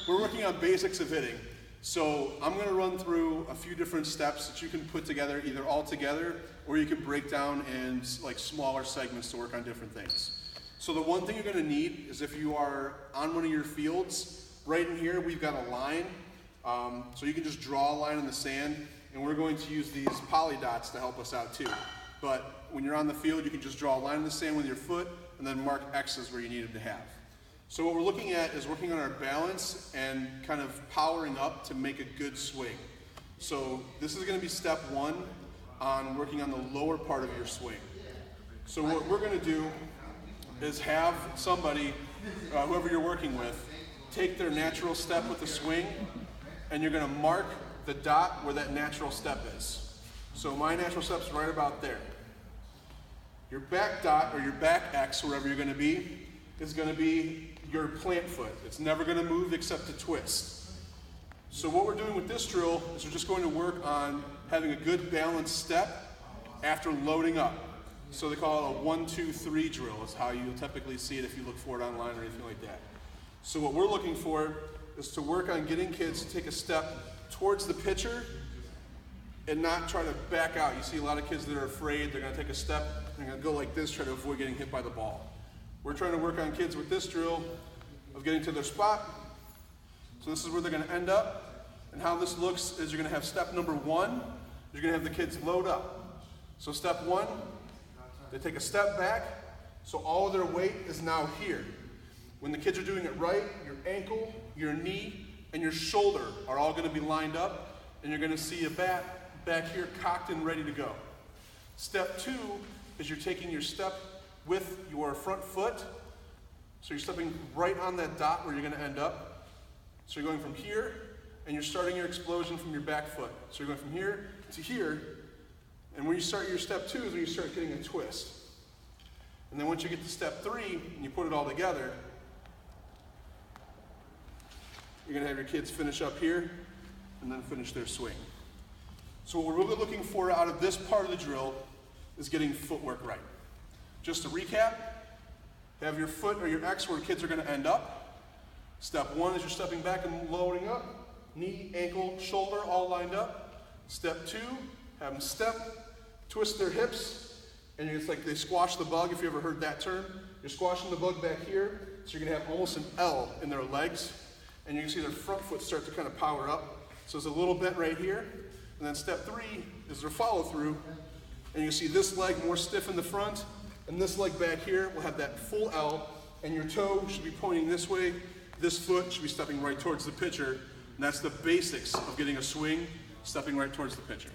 we're working on basics of hitting. So I'm going to run through a few different steps that you can put together either all together or you can break down in like smaller segments to work on different things. So the one thing you're going to need is if you are on one of your fields, right in here we've got a line. So you can just draw a line in the sand, and we're going to use these poly dots to help us out too. But when you're on the field, you can just draw a line in the sand with your foot and then mark X's where you need them to have. So what we're looking at is working on our balance and kind of powering up to make a good swing. So this is going to be step one on working on the lower part of your swing. So what we're going to do is have somebody, whoever you're working with, take their natural step with the swing, and you're going to mark the dot where that natural step is. So my natural step's right about there. Your back dot, or your back X, wherever you're going to be, is going to be your plant foot. It's never going to move except to twist. So what we're doing with this drill is we're just going to work on having a good balanced step after loading up. So they call it a 1, 2, 3 drill. Is how you'll typically see it if you look for it online or anything like that. So what we're looking for is to work on getting kids to take a step towards the pitcher and not try to back out. You see a lot of kids that are afraid. They're going to take a step, they're going to go like this, try to avoid getting hit by the ball. We're trying to work on kids with this drill of getting to their spot. So this is where they're going to end up. And how this looks is you're going to have step number one. You're going to have the kids load up. So step one, they take a step back. So all of their weight is now here. When the kids are doing it right, your ankle, your knee, and your shoulder are all going to be lined up, and you're going to see a bat back here cocked and ready to go. Step two is you're taking your step with your front foot. So you're stepping right on that dot where you're going to end up. So you're going from here, and you're starting your explosion from your back foot. So you're going from here to here, and when you start your step two is when you start getting a twist. And then once you get to step three, and you put it all together, you're going to have your kids finish up here and then finish their swing. So what we're really looking for out of this part of the drill is getting footwork right. Just to recap, have your foot or your X where kids are going to end up. Step one is you're stepping back and loading up. Knee, ankle, shoulder all lined up. Step two, have them step, twist their hips, and it's like they squash the bug, if you ever heard that term. You're squashing the bug back here, so you're going to have almost an L in their legs. And you can see their front foot start to kind of power up. So there's a little bent right here. And then step three is their follow through. And you can see this leg more stiff in the front, and this leg back here will have that full L, and your toe should be pointing this way. This foot should be stepping right towards the pitcher. And that's the basics of getting a swing, stepping right towards the pitcher.